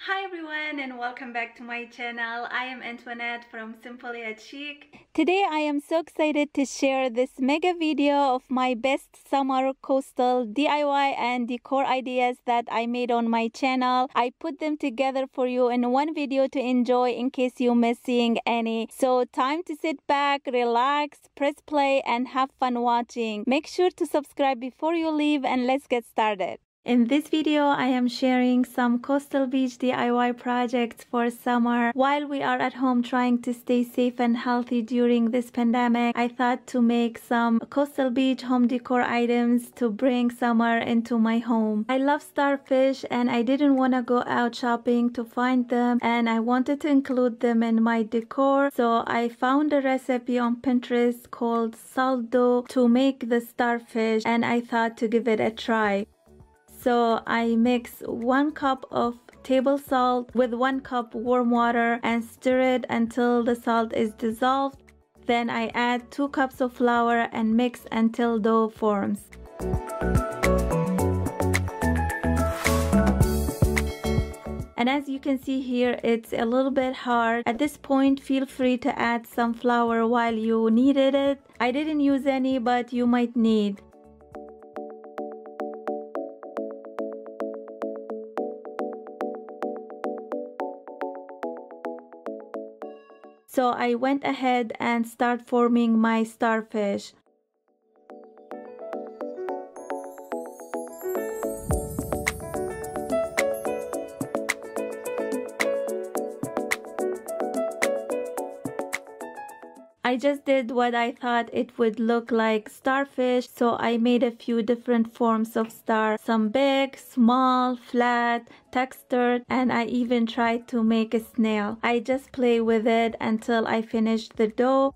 Hi everyone and welcome back to my channel. I am Antoinette from Simply a Chic. Today I am so excited to share this mega video of my best summer coastal DIY and decor ideas that I made on my channel. I put them together for you in one video to enjoy in case you miss seeing any. So time to sit back, relax, press play and have fun watching. Make sure to subscribe before you leave and let's get started. In this video, I am sharing some coastal beach DIY projects for summer. While we are at home trying to stay safe and healthy during this pandemic, I thought to make some coastal beach home decor items to bring summer into my home. I love starfish and I didn't want to go out shopping to find them, and I wanted to include them in my decor. So I found a recipe on Pinterest called salt dough to make the starfish, and I thought to give it a try. So I mix 1 cup of table salt with 1 cup warm water and stir it until the salt is dissolved. Then I add 2 cups of flour and mix until dough forms. And as you can see here, it's a little bit hard. At this point, feel free to add some flour while you kneaded it. I didn't use any, but you might need. So I went ahead and start forming my starfish. I just did what I thought it would look like starfish, so I made a few different forms of star, some big, small, flat, textured, and I even tried to make a snail. I just play with it until I finished the dough.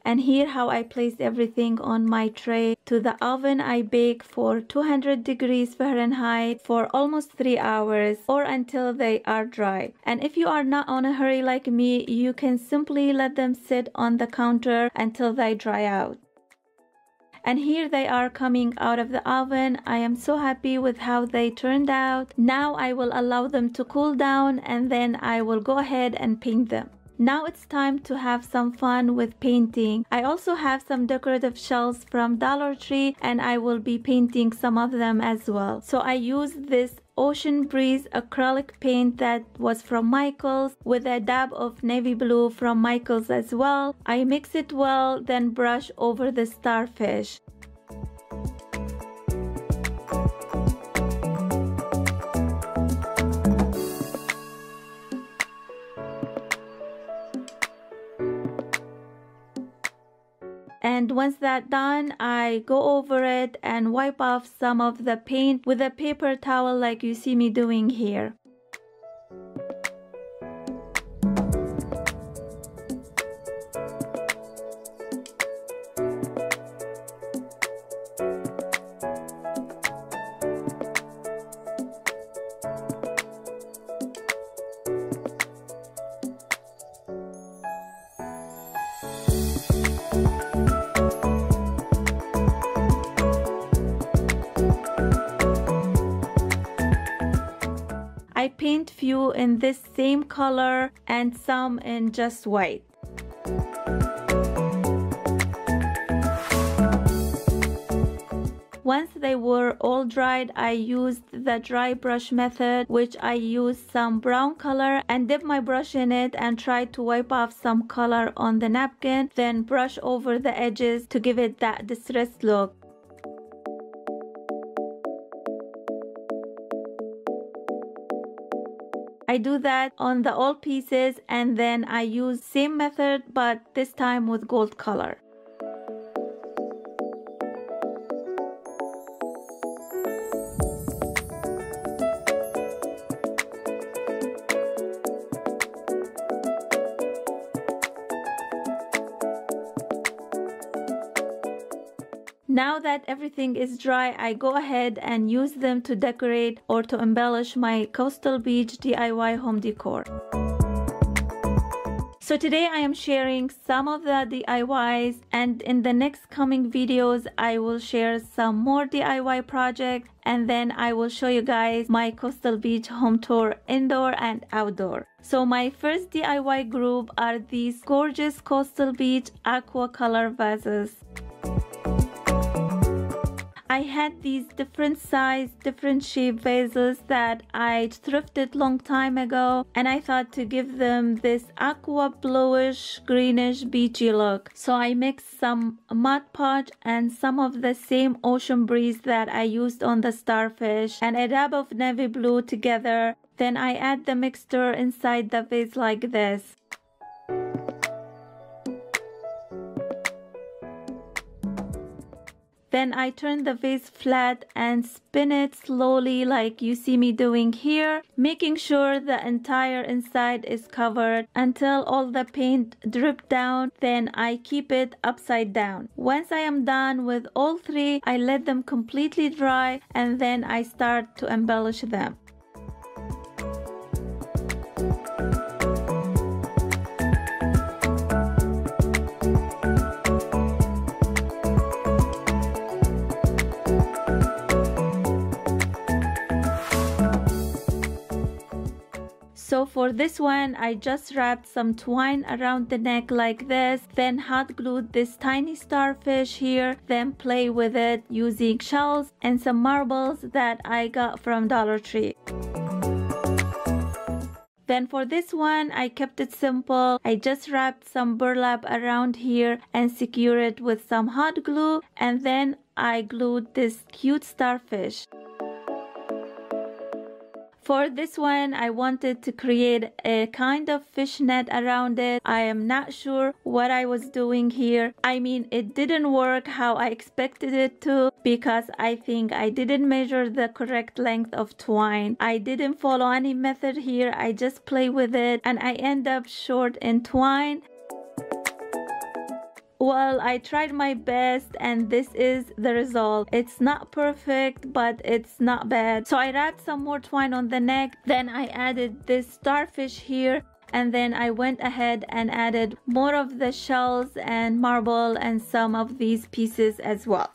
And here how I placed everything on my tray. To the oven, I bake for 200 degrees Fahrenheit for almost 3 hours or until they are dry. And if you are not on a hurry like me, you can simply let them sit on the counter until they dry out. And here they are coming out of the oven. I am so happy with how they turned out. Now I will allow them to cool down and then I will go ahead and paint them. Now it's time to have some fun with painting. I also have some decorative shells from Dollar Tree and I will be painting some of them as well. So I used this Ocean Breeze acrylic paint that was from Michaels with a dab of navy blue from Michaels as well. I mix it well, then brush over the starfish. And once that's done, I go over it and wipe off some of the paint with a paper towel like you see me doing here. I paint few in this same color and some in just white. Once they were all dried, I used the dry brush method, which I used some brown color and dip my brush in it and try to wipe off some color on the napkin, then brush over the edges to give it that distressed look. I do that on the all pieces and then I use same method but this time with gold color. Now that everything is dry, I go ahead and use them to decorate or to embellish my coastal beach DIY home decor. So today I am sharing some of the DIYs, and in the next coming videos I will share some more DIY projects, and then I will show you guys my coastal beach home tour indoor and outdoor. So my first DIY group are these gorgeous coastal beach aqua color vases. I had these different size, different shape vases that I thrifted long time ago, and I thought to give them this aqua bluish greenish beachy look. So I mixed some Mod Podge and some of the same ocean breeze that I used on the starfish and a dab of navy blue together. Then I add the mixture inside the vase like this. Then I turn the vase flat and spin it slowly like you see me doing here, making sure the entire inside is covered until all the paint drips down. Then I keep it upside down. Once I am done with all three, I let them completely dry and then I start to embellish them. So for this one, I just wrapped some twine around the neck like this, then hot glued this tiny starfish here, then play with it using shells and some marbles that I got from Dollar Tree. Then for this one, I kept it simple. I just wrapped some burlap around here and secure it with some hot glue, and then I glued this cute starfish. For this one, I wanted to create a kind of fishnet around it. I am not sure what I was doing here. I mean, it didn't work how I expected it to because I think I didn't measure the correct length of twine. I didn't follow any method here. I just play with it and I end up short in twine. Well, I tried my best and this is the result. It's not perfect, but it's not bad. So I wrapped some more twine on the neck. Then I added this starfish here. And then I went ahead and added more of the shells and marble and some of these pieces as well.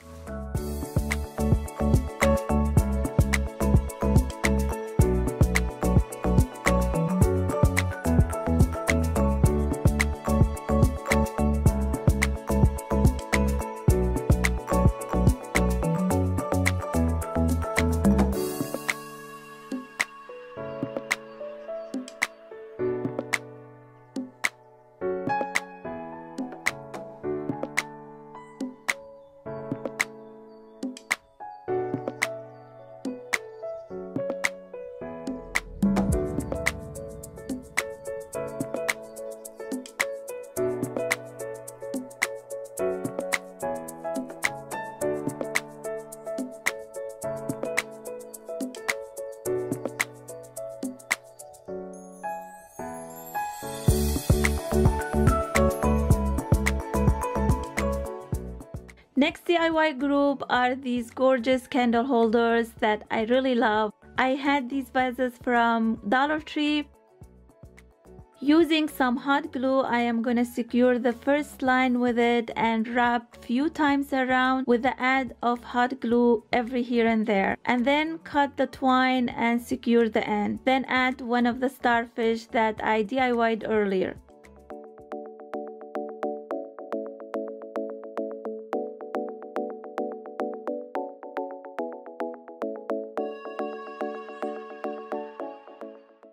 Next DIY group are these gorgeous candle holders that I really love. I had these vases from Dollar Tree. Using some hot glue, I am going to secure the first line with it and wrap few times around with the add of hot glue every here and there. And then cut the twine and secure the end. Then add one of the starfish that I DIY'd earlier.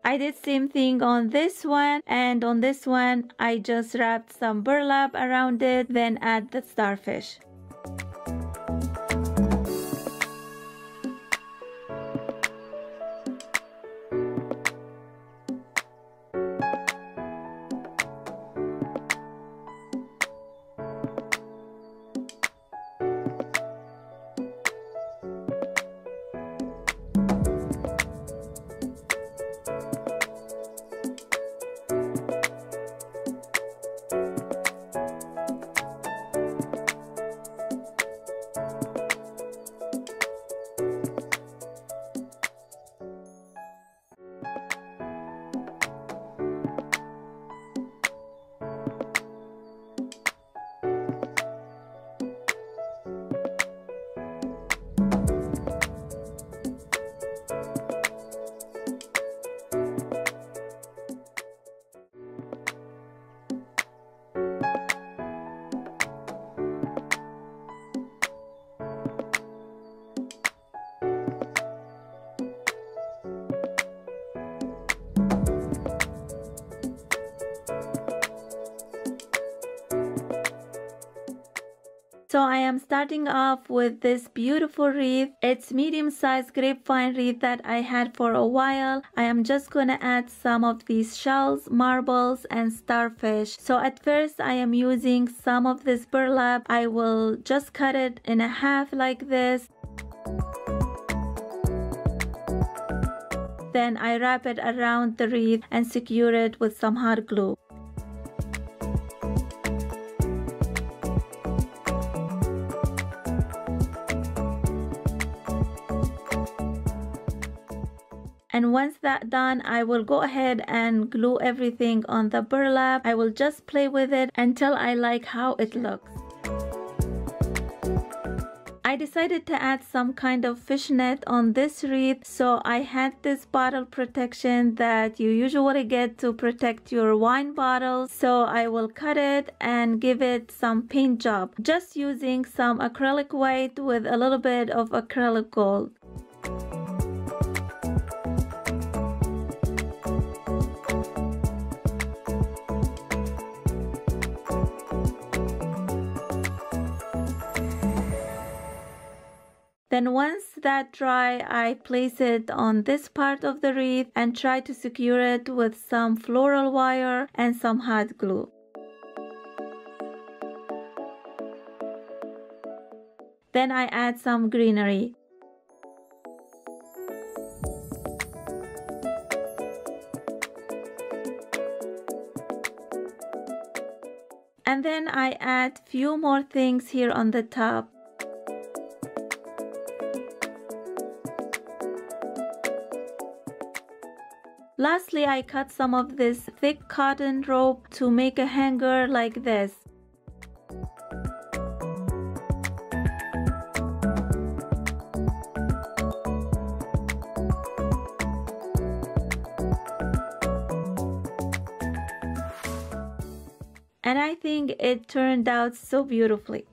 I did same thing on this one, and on this one I just wrapped some burlap around it, then add the starfish. So I am starting off with this beautiful wreath. It's medium-sized grapevine wreath that I had for a while. I am just gonna add some of these shells, marbles, and starfish. So at first I am using some of this burlap. I will just cut it in a half like this. Then I wrap it around the wreath and secure it with some hot glue. And once that's done, I will go ahead and glue everything on the burlap. I will just play with it until I like how it looks. I decided to add some kind of fishnet on this wreath, so I had this bottle protection that you usually get to protect your wine bottles. So I will cut it and give it some paint job, just using some acrylic white with a little bit of acrylic gold. Then once that dry, I place it on this part of the wreath and try to secure it with some floral wire and some hot glue. Then I add some greenery. And then I add few more things here on the top. Lastly, I cut some of this thick cotton rope to make a hanger like this. And I think it turned out so beautifully.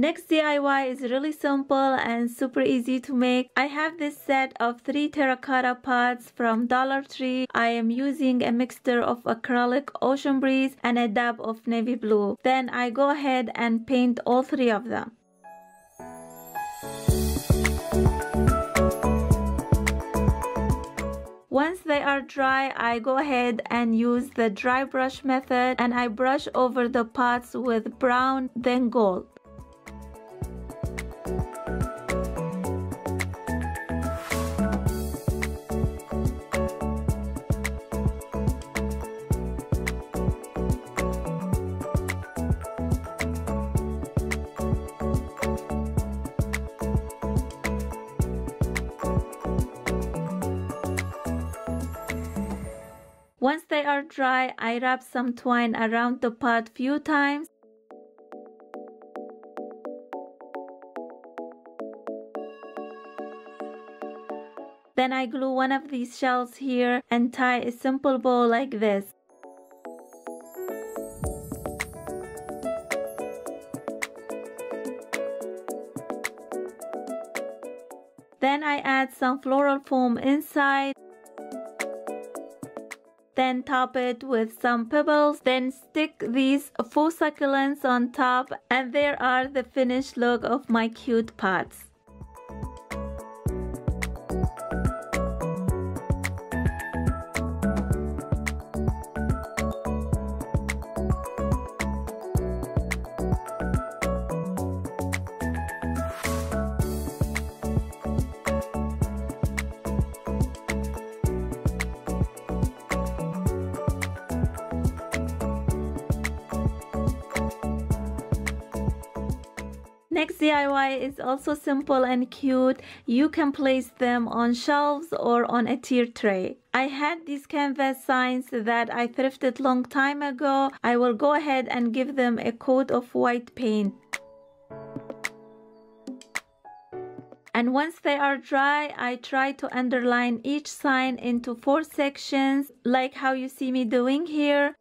Next DIY is really simple and super easy to make. I have this set of 3 terracotta pots from Dollar Tree. I am using a mixture of acrylic, ocean breeze, and a dab of navy blue. Then I go ahead and paint all 3 of them. Once they are dry, I go ahead and use the dry brush method and I brush over the pots with brown, then gold. Once they are dry, I wrap some twine around the pot few times. Then I glue one of these shells here and tie a simple bow like this. Then I add some floral foam inside. Then top it with some pebbles, then stick these faux succulents on top, and there are the finished look of my cute pots. Next DIY is also simple and cute. You can place them on shelves or on a tier tray. I had these canvas signs that I thrifted long time ago. I will go ahead and give them a coat of white paint. And once they are dry, I try to underline each sign into 4 sections, like how you see me doing here.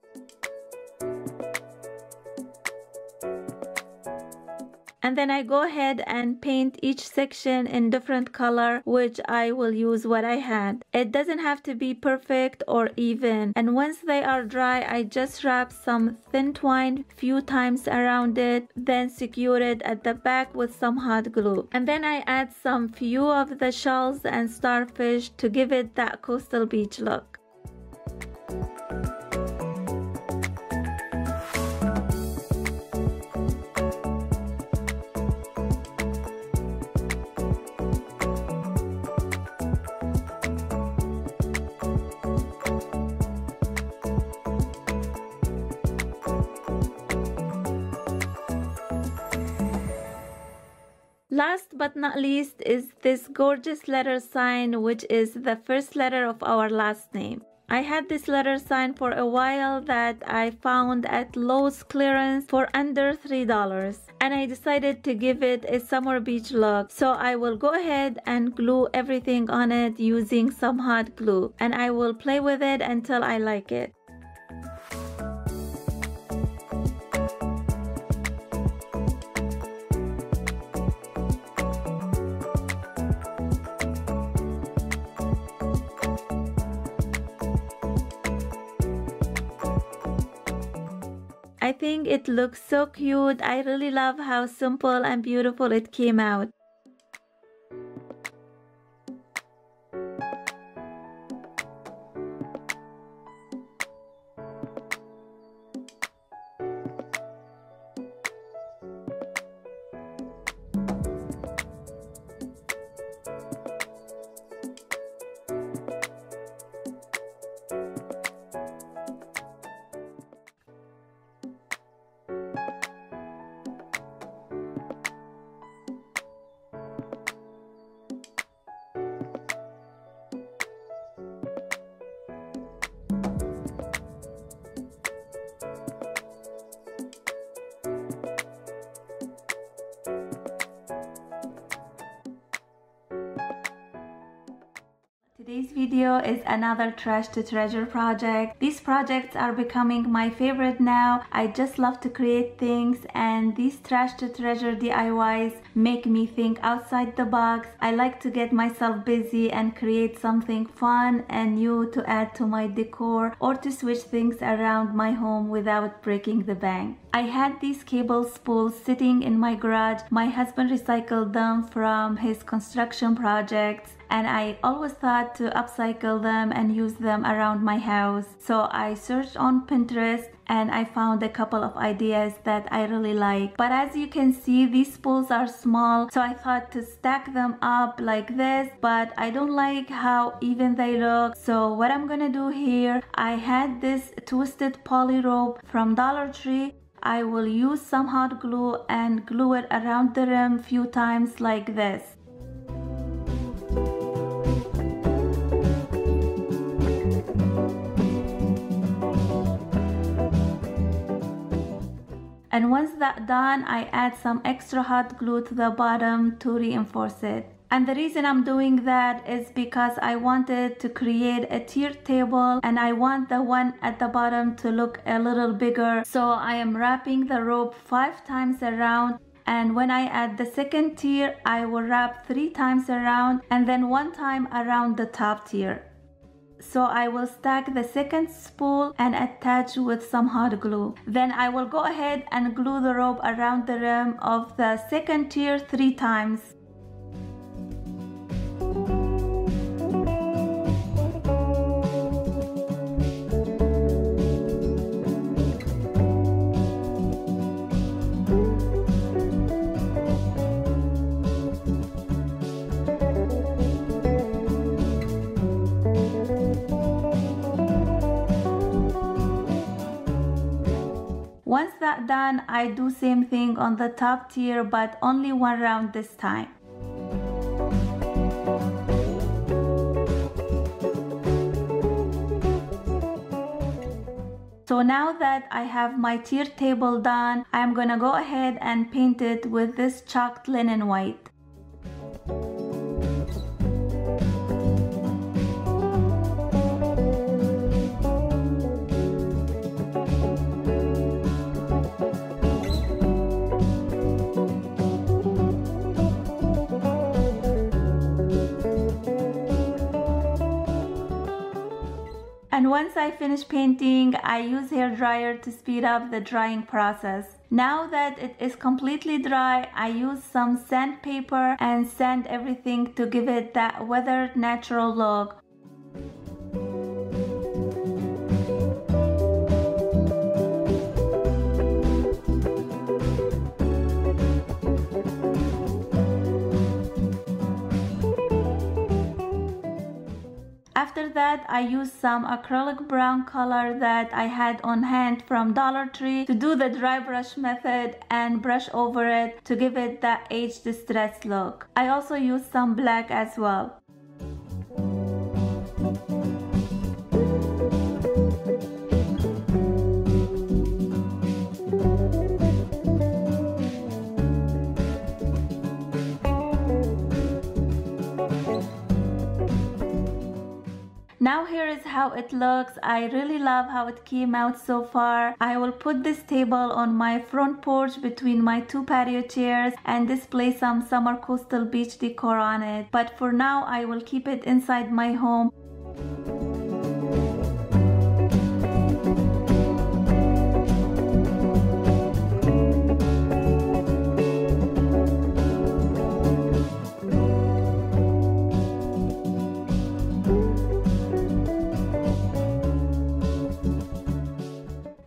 And then I go ahead and paint each section in different color, which I will use what I had. It doesn't have to be perfect or even. And once they are dry, I just wrap some thin twine few times around it, then secure it at the back with some hot glue. And then I add some few of the shells and starfish to give it that coastal beach look. Last but not least is this gorgeous letter sign, which is the first letter of our last name. I had this letter sign for a while that I found at Lowe's clearance for under $3, and I decided to give it a summer beach look. So I will go ahead and glue everything on it using some hot glue, and I will play with it until I like it. I think it looks so cute. I really love how simple and beautiful it came out. Today's video is another trash to treasure project. These projects are becoming my favorite now. I just love to create things, and these trash to treasure DIYs make me think outside the box. I like to get myself busy and create something fun and new to add to my decor or to switch things around my home without breaking the bank. I had these cable spools sitting in my garage. My husband recycled them from his construction projects, and I always thought to upcycle them and use them around my house. So I searched on Pinterest and I found a couple of ideas that I really like. But as you can see, these spools are small, so I thought to stack them up like this, but I don't like how even they look. So what I'm gonna do here, I had this twisted poly rope from Dollar Tree. I will use some hot glue and glue it around the rim few times like this. And once that's done, I add some extra hot glue to the bottom to reinforce it. And the reason I'm doing that is because I wanted to create a tiered table, and I want the one at the bottom to look a little bigger. So I am wrapping the rope 5 times around, and when I add the second tier, I will wrap 3 times around and then 1 time around the top tier. So I will stack the second spool and attach with some hot glue. Then I will go ahead and glue the rope around the rim of the second tier 3 times. Once that's done, I do same thing on the top tier, but only 1 round this time. So now that I have my tier table done, I'm gonna go ahead and paint it with this chalked linen white. And once I finish painting, I use hair dryer to speed up the drying process. Now that it is completely dry, I use some sandpaper and sand everything to give it that weathered natural look. After that, I used some acrylic brown color that I had on hand from Dollar Tree to do the dry brush method and brush over it to give it that age distressed look. I also used some black as well. Now here is how it looks. I really love how it came out so far. I will put this table on my front porch between my 2 patio chairs and display some summer coastal beach decor on it. But for now, I will keep it inside my home.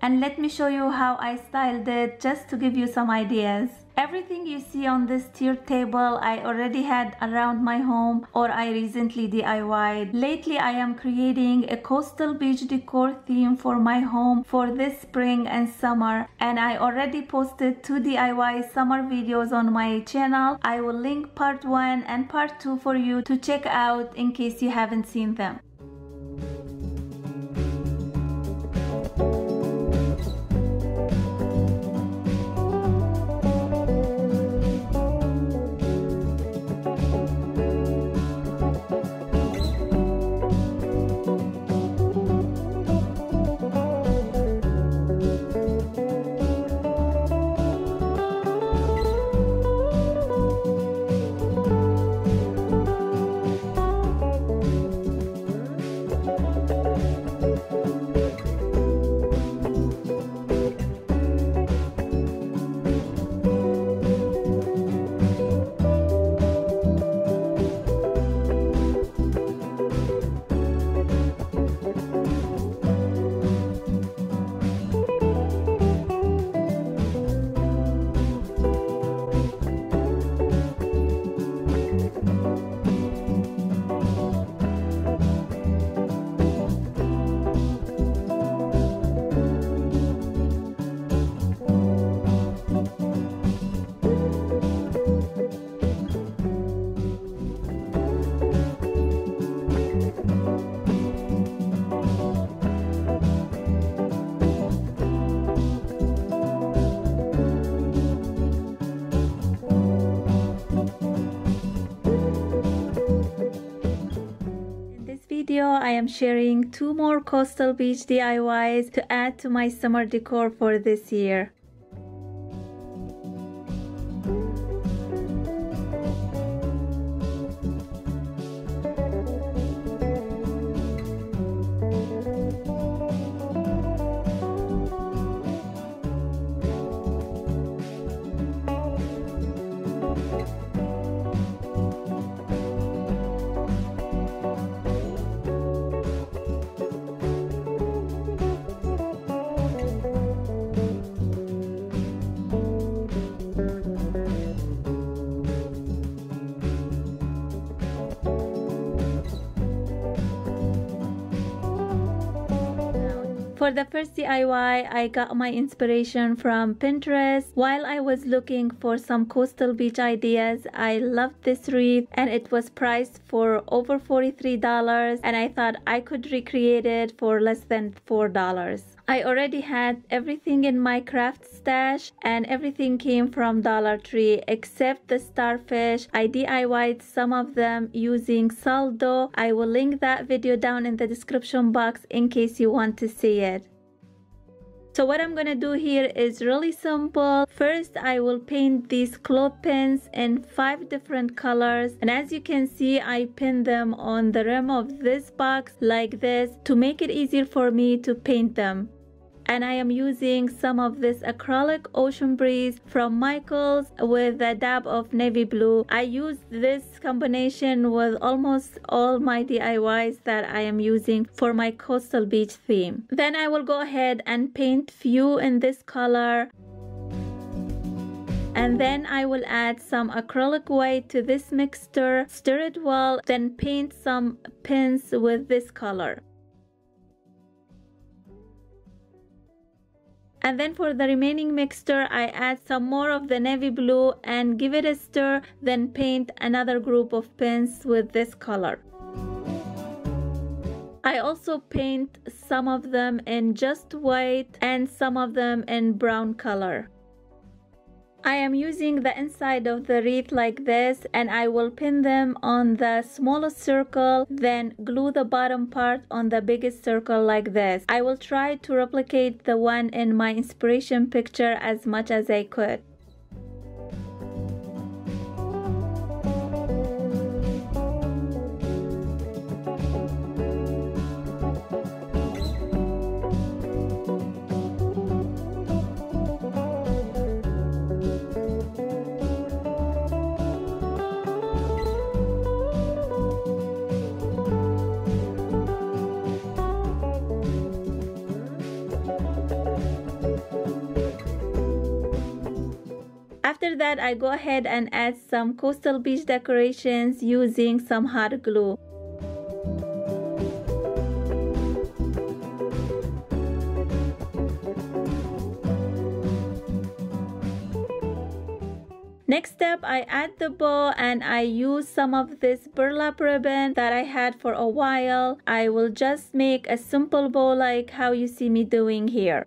And let me show you how I styled it just to give you some ideas. Everything you see on this tiered table I already had around my home or I recently DIY'd. Lately I am creating a coastal beach decor theme for my home for this spring and summer, and I already posted 2 DIY summer videos on my channel. I will link part 1 and part 2 for you to check out in case you haven't seen them. video, I am sharing 2 more coastal beach DIYs to add to my summer decor for this year. For the first DIY, I got my inspiration from Pinterest. While I was looking for some coastal beach ideas, I loved this wreath and it was priced for over $43, and I thought I could recreate it for less than $4. I already had everything in my craft stash and everything came from Dollar Tree except the starfish. I DIY'd some of them using saldo. I will link that video down in the description box in case you want to see it. So what I'm gonna do here is really simple. First, I will paint these clothespins in 5 different colors, and as you can see, I pinned them on the rim of this box like this to make it easier for me to paint them. And I am using some of this acrylic ocean breeze from Michaels with a dab of navy blue. I used this combination with almost all my DIYs that I am using for my coastal beach theme. Then I will go ahead and paint few in this color. And then I will add some acrylic white to this mixture, stir it well, then paint some pins with this color. And then for the remaining mixture, I add some more of the navy blue and give it a stir, then paint another group of pins with this color. I also paint some of them in just white and some of them in brown color. I am using the inside of the wreath like this, and I will pin them on the smallest circle, then glue the bottom part on the biggest circle like this. I will try to replicate the one in my inspiration picture as much as I could. After that, I go ahead and add some coastal beach decorations using some hot glue. Next step, I add the bow and I use some of this burlap ribbon that I had for a while. I will just make a simple bow like how you see me doing here.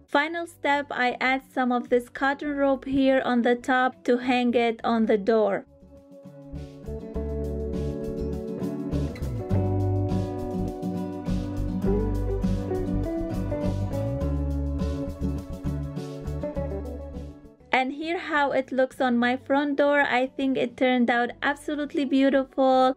Final step, I add some of this cotton rope here on the top to hang it on the door. And here how it looks on my front door. I think it turned out absolutely beautiful.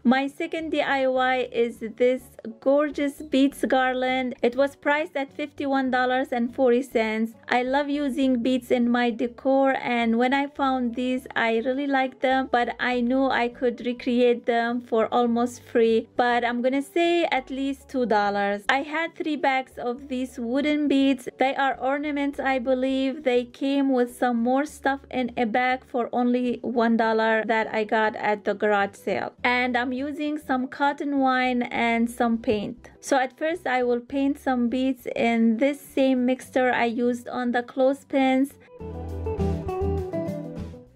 My second DIY is this gorgeous beads garland. It was priced at $51.40. I love using beads in my decor, and when I found these, I really liked them, but I knew I could recreate them for almost free, but I'm gonna say at least $2. I had 3 bags of these wooden beads. They are ornaments, I believe. They came with some more stuff in a bag for only $1 that I got at the garage sale. And I'm using some cotton wine and some paint. So at first I will paint some beads in this same mixture I used on the clothespins.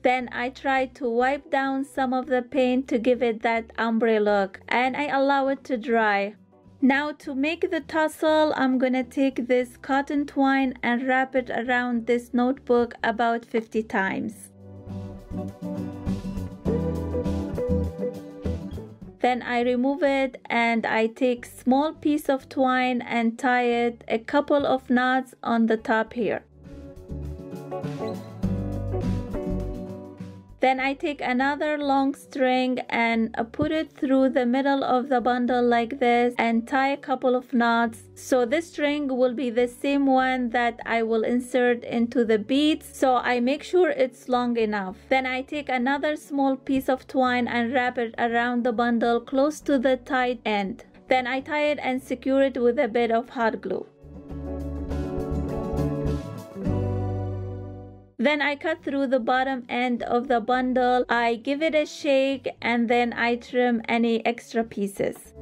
Then I try to wipe down some of the paint to give it that ombre look, and I allow it to dry. Now to make the tassel, I'm gonna take this cotton twine and wrap it around this notebook about 50 times. Then I remove it and I take small piece of twine and tie it a couple of knots on the top here. Then I take another long string and put it through the middle of the bundle like this and tie a couple of knots. So this string will be the same one that I will insert into the beads, so I make sure it's long enough. Then I take another small piece of twine and wrap it around the bundle close to the tied end. Then I tie it and secure it with a bit of hot glue. Then I cut through the bottom end of the bundle. I give it a shake and then I trim any extra pieces.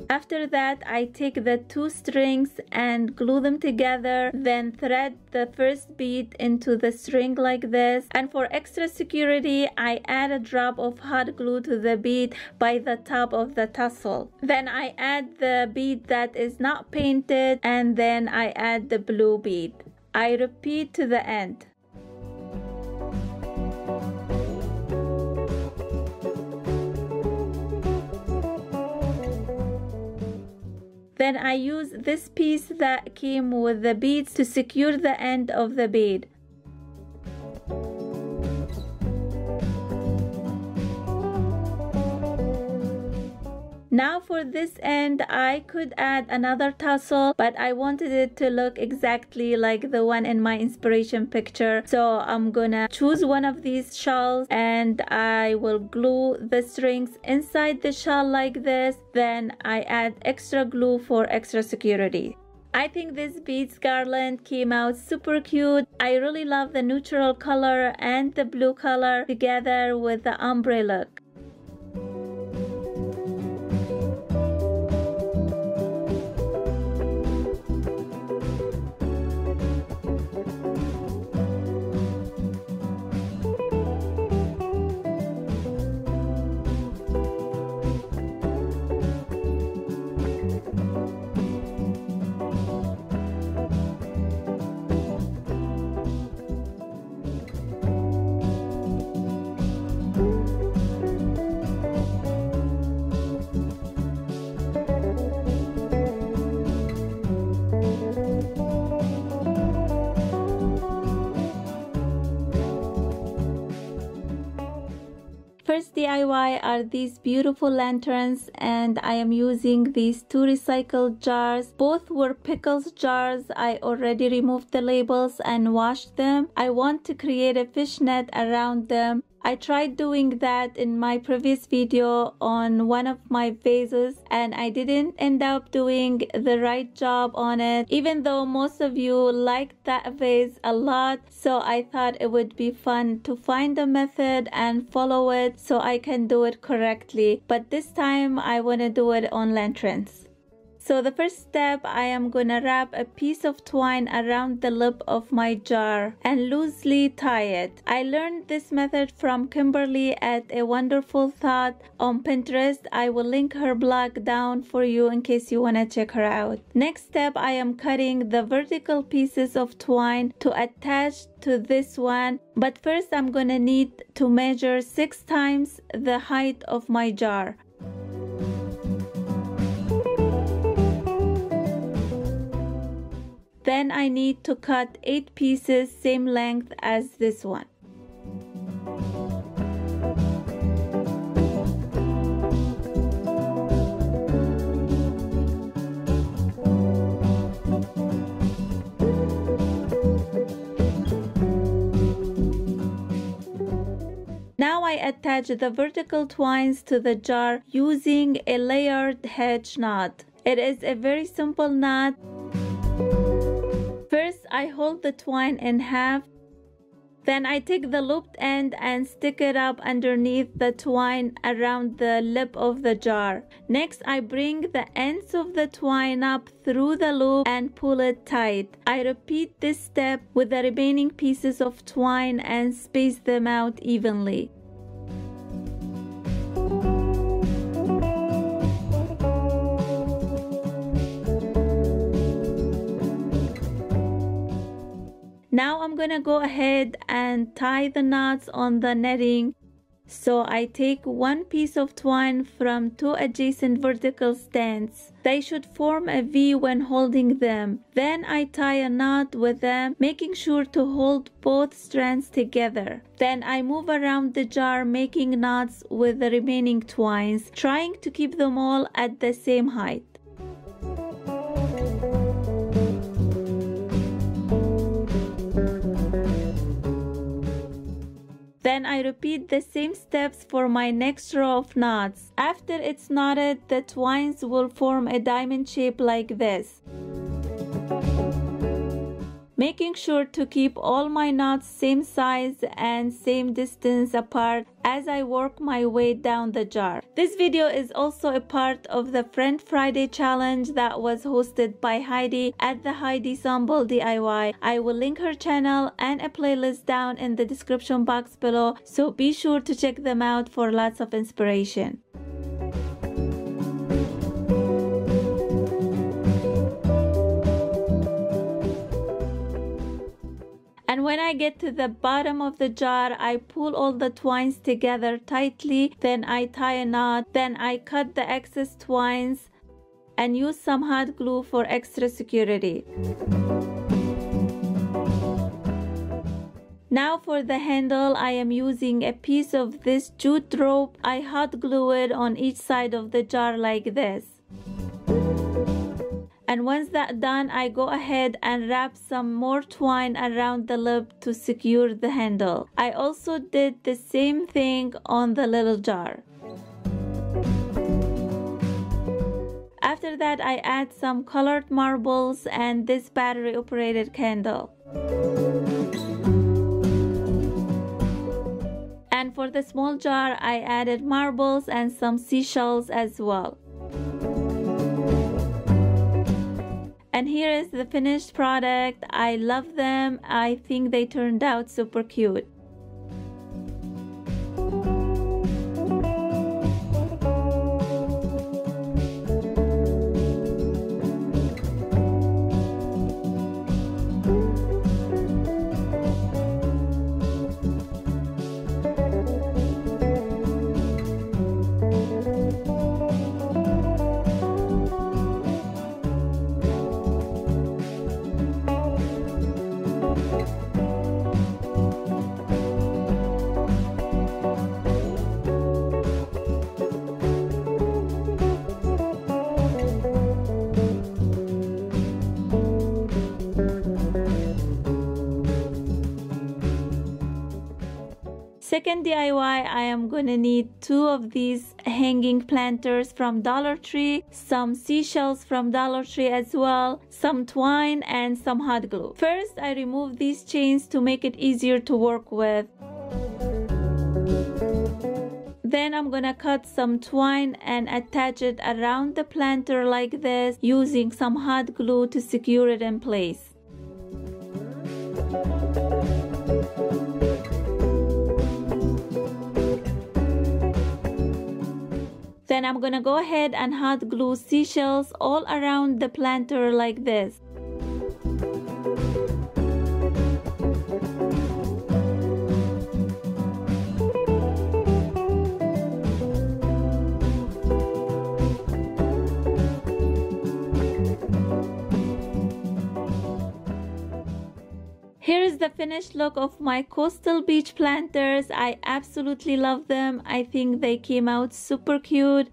After that, I take the 2 strings and glue them together, then thread the first bead into the string like this. And for extra security, I add a drop of hot glue to the bead by the top of the tassel. Then I add the bead that is not painted, and then I add the blue bead. I repeat to the end. Then I use this piece that came with the beads to secure the end of the bead. Now for this end, I could add another tassel, but I wanted it to look exactly like the one in my inspiration picture. So I'm gonna choose one of these shawls and I will glue the strings inside the shawl like this. Then I add extra glue for extra security. I think this beads garland came out super cute. I really love the neutral color and the blue color together with the ombre look. First DIY are these beautiful lanterns, and I am using these 2 recycled jars. Both were pickles jars. I already removed the labels and washed them. I want to create a fishnet around them. I tried doing that in my previous video on one of my vases, and I didn't end up doing the right job on it, even though most of you liked that vase a lot. So I thought it would be fun to find a method and follow it so I can do it correctly. But this time I want to do it on lanterns. So the first step, I am gonna wrap a piece of twine around the lip of my jar and loosely tie it. I learned this method from Kimberly at A Wonderful Thought on Pinterest. I will link her blog down for you in case you wanna check her out. Next step, I am cutting the vertical pieces of twine to attach to this one. But first, I'm gonna need to measure 6 times the height of my jar. Then I need to cut 8 pieces same length as this one. attach the vertical twines to the jar using a layered hedge knot. It is a very simple knot. First, I hold the twine in half. Then I take the looped end and stick it up underneath the twine around the lip of the jar. Next, I bring the ends of the twine up through the loop and pull it tight. I repeat this step with the remaining pieces of twine and space them out evenly. Now I'm gonna go ahead and tie the knots on the netting. So I take one piece of twine from two adjacent vertical stands. They should form a V when holding them. Then I tie a knot with them, making sure to hold both strands together. Then I move around the jar, making knots with the remaining twines, trying to keep them all at the same height. Then I repeat the same steps for my next row of knots. After it's knotted, the twines will form a diamond shape like this. Making sure to keep all my knots same size and same distance apart as I work my way down the jar. This video is also a part of the Friend Friday challenge that was hosted by Heidi at the Heidi Sample DIY. I will link her channel and a playlist down in the description box below, so be sure to check them out for lots of inspiration. And when I get to the bottom of the jar, I pull all the twines together tightly, then I tie a knot, then I cut the excess twines and use some hot glue for extra security. Now for the handle, I am using a piece of this jute rope. I hot glue it on each side of the jar like this. And once that's done, I go ahead and wrap some more twine around the lip to secure the handle. I also did the same thing on the little jar. After that, I add some colored marbles and this battery operated candle. And for the small jar, I added marbles and some seashells as well. And here is the finished product. I love them. I think they turned out super cute. Second DIY, I am gonna need two of these hanging planters from Dollar Tree, some seashells from Dollar Tree as well, some twine and some hot glue. First, I remove these chains to make it easier to work with. Then I'm gonna cut some twine and attach it around the planter like this using some hot glue to secure it in place. Then I'm gonna go ahead and hot glue seashells all around the planter like this. Here is the finished look of my coastal beach planters. I absolutely love them. I think they came out super cute.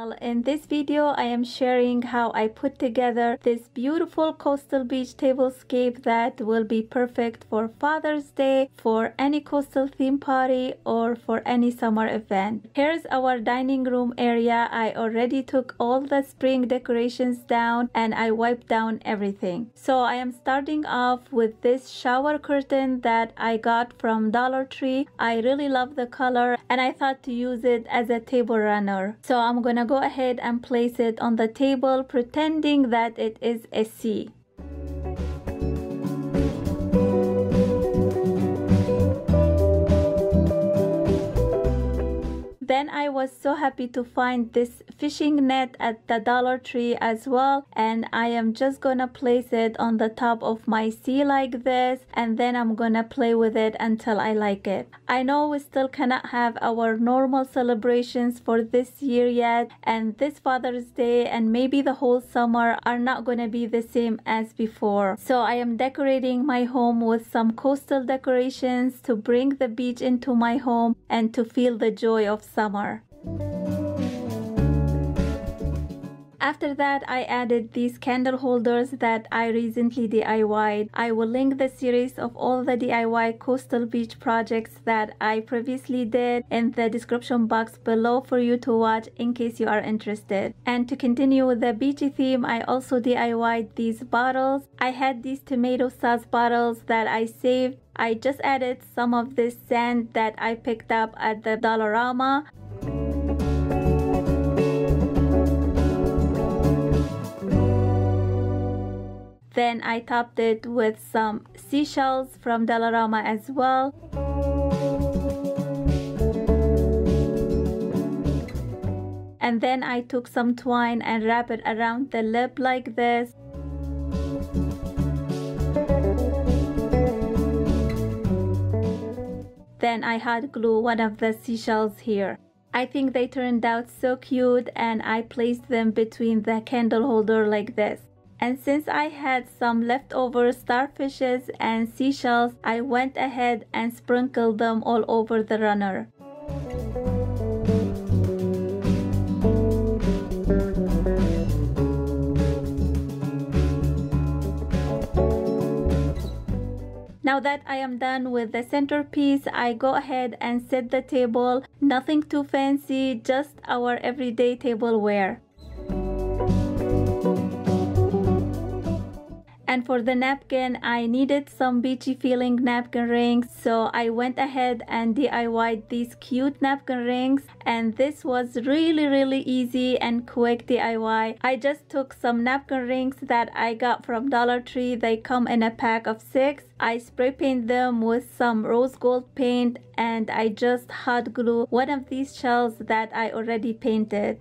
channel. In this video, I am sharing how I put together this beautiful coastal beach tablescape that will be perfect for Father's Day, for any coastal theme party, or for any summer event. Here's our dining room area. I already took all the spring decorations down and I wiped down everything. So I am starting off with this shower curtain that I got from Dollar Tree. I really love the color and I thought to use it as a table runner. So I'm gonna go ahead and place it on the table pretending that it is a sea. Then I was so happy to find this fishing net at the Dollar Tree as well, and I am just gonna place it on the top of my sea like this, and then I'm gonna play with it until I like it. I know we still cannot have our normal celebrations for this year yet, and this Father's Day and maybe the whole summer are not gonna be the same as before. So I am decorating my home with some coastal decorations to bring the beach into my home and to feel the joy of summer. After that, I added these candle holders that I recently DIY'd. I will link the series of all the DIY coastal beach projects that I previously did in the description box below for you to watch in case you are interested. And to continue with the beachy theme, I also DIY'd these bottles. I had these tomato sauce bottles that I saved. I just added some of this sand that I picked up at the Dollarama. Then I topped it with some seashells from Dollarama as well. And then I took some twine and wrapped it around the lip like this. Then I hot glue one of the seashells here. I think they turned out so cute and I placed them between the candle holder like this. And since I had some leftover starfishes and seashells, I went ahead and sprinkled them all over the runner. Now that I am done with the centerpiece, I go ahead and set the table. Nothing too fancy, just our everyday tableware. And for the napkin, I needed some beachy feeling napkin rings, so I went ahead and DIY'd these cute napkin rings, and this was really easy and quick DIY. I just took some napkin rings that I got from Dollar Tree. They come in a pack of 6. I spray paint them with some rose gold paint and I just hot glue one of these shells that I already painted.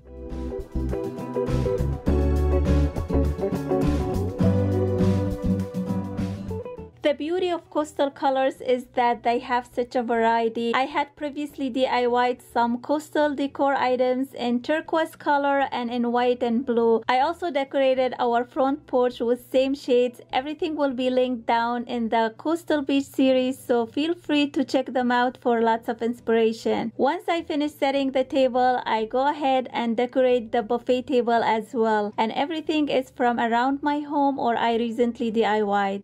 The beauty of coastal colors is that they have such a variety. I had previously DIY'd some coastal decor items in turquoise color and in white and blue. I also decorated our front porch with same shades. Everything will be linked down in the coastal beach series, so feel free to check them out for lots of inspiration. Once I finish setting the table, I go ahead and decorate the buffet table as well. And everything is from around my home or I recently DIY'd.